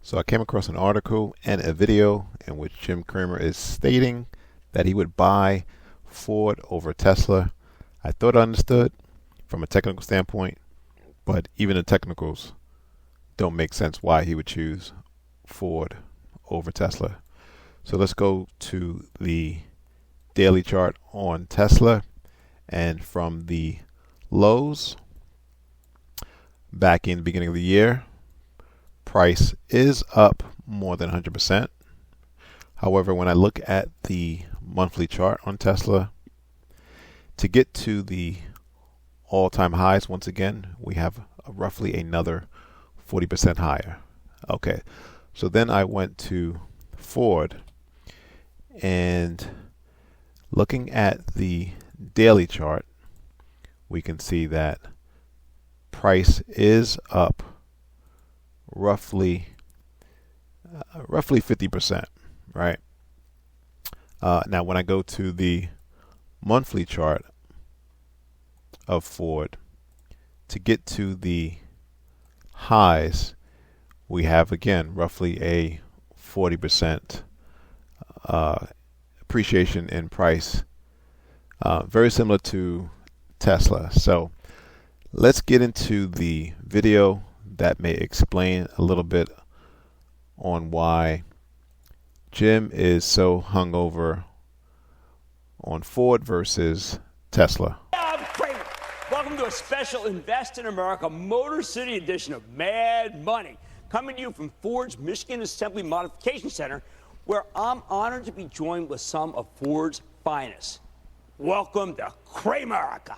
So I came across an article and a video in which Jim Cramer is stating that he would buy Ford over Tesla. I thought I understood from a technical standpoint, but even the technicals don't make sense why he would choose Ford over Tesla. So let's go to the daily chart on Tesla, and from the lows back in the beginning of the year, price is up more than 100%. However, when I look at the monthly chart on Tesla, to get to the all-time highs, once again, we have roughly another 40% higher. Okay, so then I went to Ford, and looking at the daily chart, we can see that price is up roughly 50%, right? Now, when I go to the monthly chart of Ford, to get to the highs, we have again roughly a 40% appreciation in price, very similar to Tesla. So let's get into the video that may explain a little bit on why Jim is so hungover on Ford versus Tesla. I'm Cramer. Welcome to a special Invest in America Motor City edition of Mad Money, coming to you from Ford's Michigan Assembly Modification Center, where I'm honored to be joined with some of Ford's finest. Welcome to Cramerica.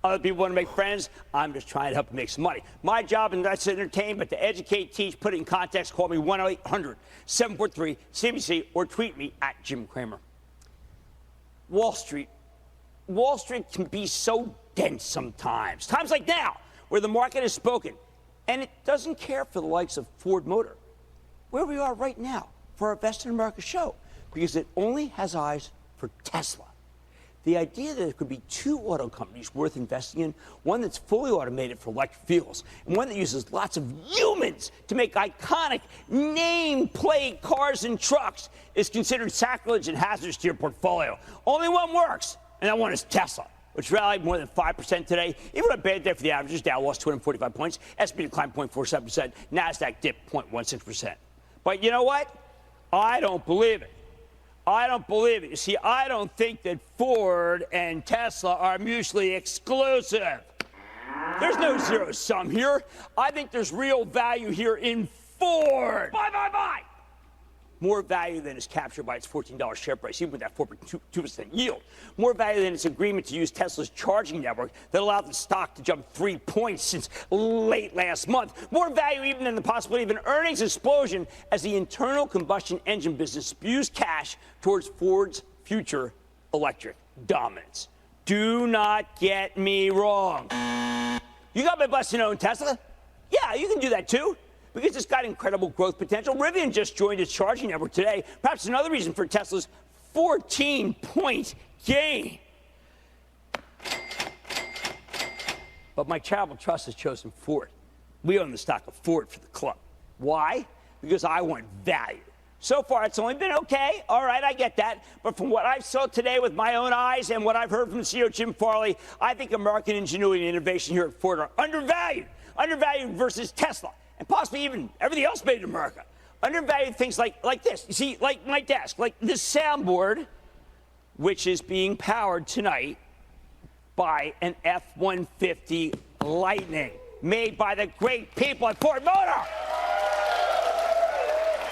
Other people want to make friends. I'm just trying to help them make some money. My job is not to entertain, but to educate, teach, put it in context. Call me 1-800-743-CBC or tweet me at Jim Cramer. Wall Street can be so dense sometimes. Times like now, where the market has spoken, and it doesn't care for the likes of Ford Motor, where we are right now for our Invest in America show, because it only has eyes for Tesla. The idea that there could be two auto companies worth investing in, one that's fully automated for electric vehicles, and one that uses lots of humans to make iconic nameplate cars and trucks, is considered sacrilege and hazardous to your portfolio. Only one works, and that one is Tesla, which rallied more than 5% today. Even on a bad day for the averages, Dow lost 245 points, S&P declined 0.47%, NASDAQ dipped 0.16%. But you know what? I don't believe it. I don't believe it. You see, I don't think that Ford and Tesla are mutually exclusive. There's no zero sum here. I think there's real value here in Ford. Buy. More value than is captured by its $14 share price, even with that 4.2% yield. More value than its agreement to use Tesla's charging network that allowed the stock to jump 3 points since late last month. More value even than the possibility of an earnings explosion as the internal combustion engine business spews cash towards Ford's future electric dominance. Do not get me wrong. You got my busting own Tesla? Yeah, you can do that too, because it's got incredible growth potential. Rivian just joined its charging network today. Perhaps another reason for Tesla's 14-point gain. But my charitable trust has chosen Ford. We own the stock of Ford for the club. Why? Because I want value. So far, it's only been okay. All right, I get that. But from what I saw today with my own eyes and what I've heard from CEO Jim Farley, I think American ingenuity and innovation here at Ford are undervalued. Undervalued versus Tesla, and possibly even everything else made in America. Undervalued things like this. You see, like my desk, like this soundboard, which is being powered tonight by an F-150 Lightning, made by the great people at Ford Motor.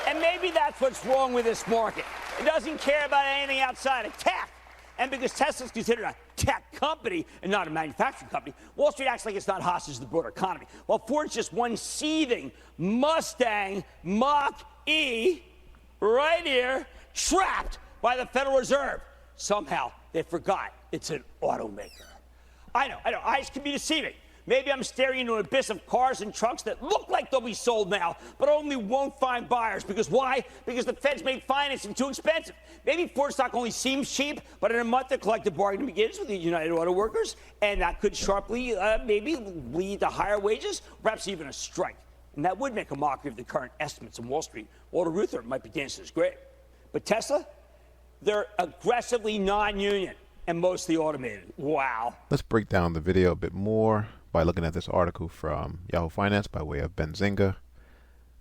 And maybe that's what's wrong with this market. It doesn't care about anything outside of tech. And because Tesla's considered a tech company and not a manufacturing company, Wall Street acts like it's not hostage to the broader economy. While Ford's just one seething Mustang Mach-E right here, trapped by the Federal Reserve. Somehow they forgot it's an automaker. I know, eyes can be deceiving. Maybe I'm staring into an abyss of cars and trucks that look like they'll be sold now, but only won't find buyers. Because why? Because the Feds made financing too expensive. Maybe Ford stock only seems cheap, but in a month the collective bargaining begins with the United Auto Workers, and that could sharply maybe lead to higher wages, perhaps even a strike. And that would make a mockery of the current estimates on Wall Street. Walter Reuther might be dancing his grave. But Tesla, they're aggressively non-union and mostly automated. Wow. Let's break down the video a bit more by looking at this article from Yahoo Finance by way of Benzinga.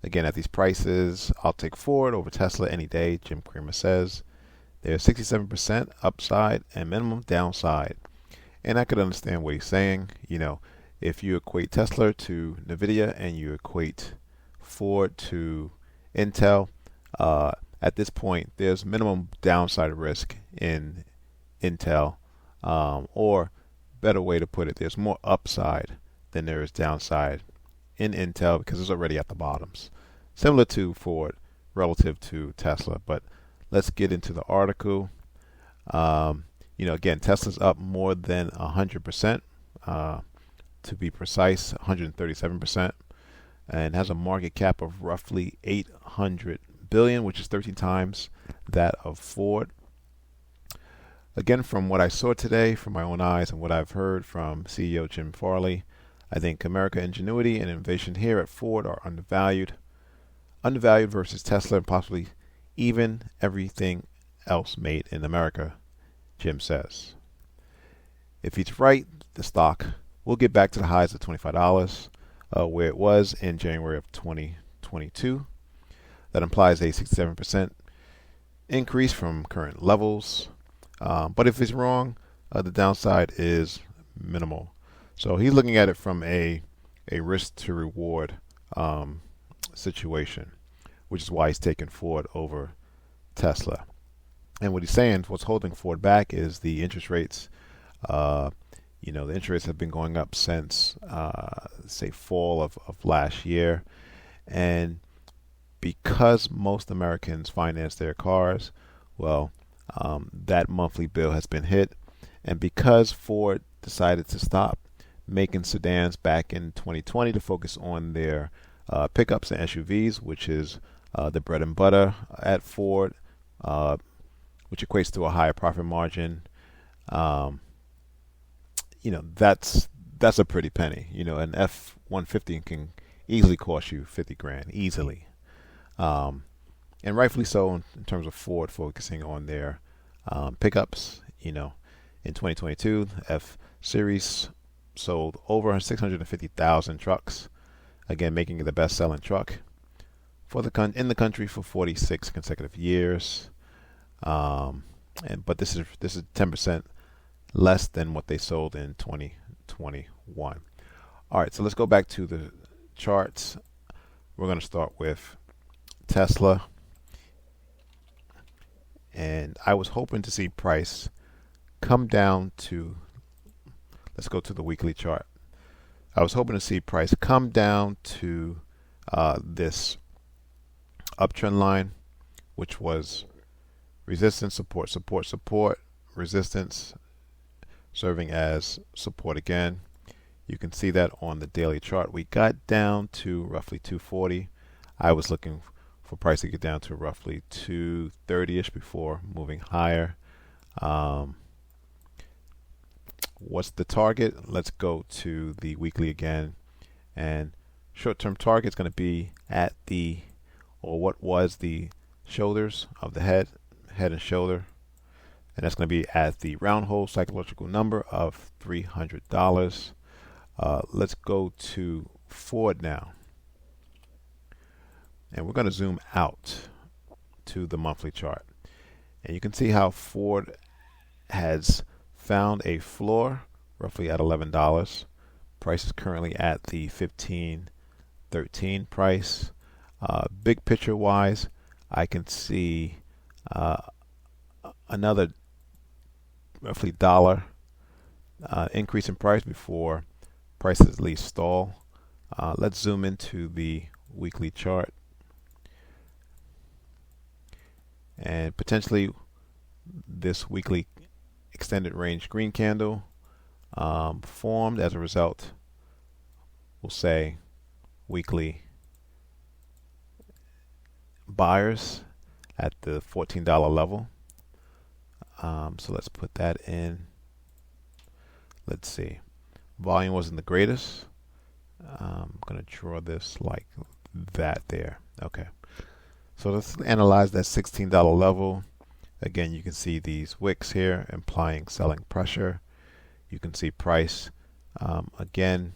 Again, at these prices, I'll take Ford over Tesla any day, Jim Cramer says. There's 67% upside and minimum downside. And I could understand what he's saying. You know, if you equate Tesla to NVIDIA and you equate Ford to Intel, at this point, there's minimum downside risk in Intel, or better way to put it, there's more upside than there is downside in Intel because it's already at the bottoms. Similar to Ford relative to Tesla, but let's get into the article. Again, Tesla's up more than 100%, to be precise, 137%, and has a market cap of roughly 800 billion, which is 13 times that of Ford. Again, from what I saw today, from my own eyes, and what I've heard from CEO Jim Farley, I think American ingenuity and innovation here at Ford are undervalued. Undervalued versus Tesla and possibly even everything else made in America, Jim says. If he's right, the stock will get back to the highs of $25, where it was in January of 2022. That implies a 67% increase from current levels. But if he's wrong, the downside is minimal. So he's looking at it from a risk to reward situation, which is why he's taking Ford over Tesla. And what he's saying, what's holding Ford back is the interest rates. The interest rates have been going up since, say, fall of last year. And because most Americans finance their cars, well, that monthly bill has been hit. And because Ford decided to stop making sedans back in 2020 to focus on their pickups and SUVs, which is the bread and butter at Ford, which equates to a higher profit margin, that's a pretty penny. An F-150 can easily cost you 50 grand, easily. And rightfully so in terms of Ford focusing on their pickups. In 2022, F-Series sold over 650,000 trucks, again making it the best-selling truck for in the country for 46 consecutive years. But this is 10% less than what they sold in 2021. All right, so let's go back to the charts. We're going to start with Tesla. And I was hoping to see price come down to, let's go to the weekly chart. I was hoping to see price come down to this uptrend line, which was resistance, support, support, support, resistance, serving as support again. You can see that on the daily chart. We got down to roughly 240. I was looking for price to get down to roughly 230-ish before moving higher. What's the target? Let's go to the weekly again. And short-term target is going to be at what was the shoulders of the head and shoulder. And that's going to be at the round hole psychological number of $300. Let's go to Ford now. And we're going to zoom out to the monthly chart. And you can see how Ford has found a floor roughly at $11. Price is currently at the $15.13 price. Big picture wise, I can see another roughly dollar increase in price before prices at least stall. Let's zoom into the weekly chart. And potentially this weekly extended range green candle formed as a result, we'll say, weekly buyers at the $14 level. So let's put that in. Let's see. Volume wasn't the greatest. I'm going to draw this like that there. Okay. So let's analyze that $16 level. Again, you can see these wicks here implying selling pressure. You can see price. Again,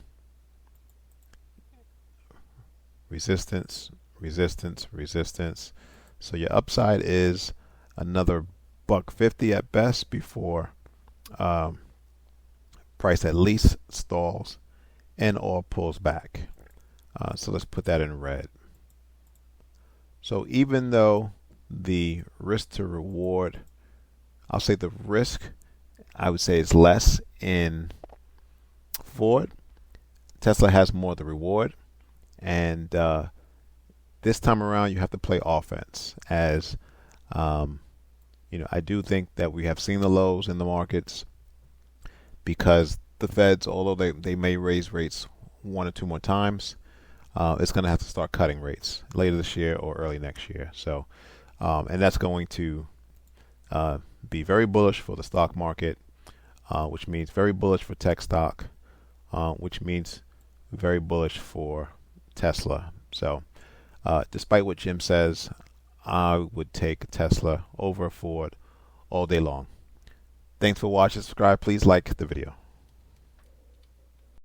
resistance, resistance, resistance. So your upside is another $1.50 at best before price at least stalls and or pulls back. So let's put that in red. So even though the risk to reward, I'll say the risk, I would say is less in Ford, Tesla has more of the reward. And this time around, you have to play offense. As I do think that we have seen the lows in the markets because the Feds, although they may raise rates one or two more times, it's going to have to start cutting rates later this year or early next year. So, and that's going to be very bullish for the stock market, which means very bullish for tech stock, which means very bullish for Tesla. So, despite what Jim says, I would take Tesla over Ford all day long. Thanks for watching. Subscribe. Please like the video.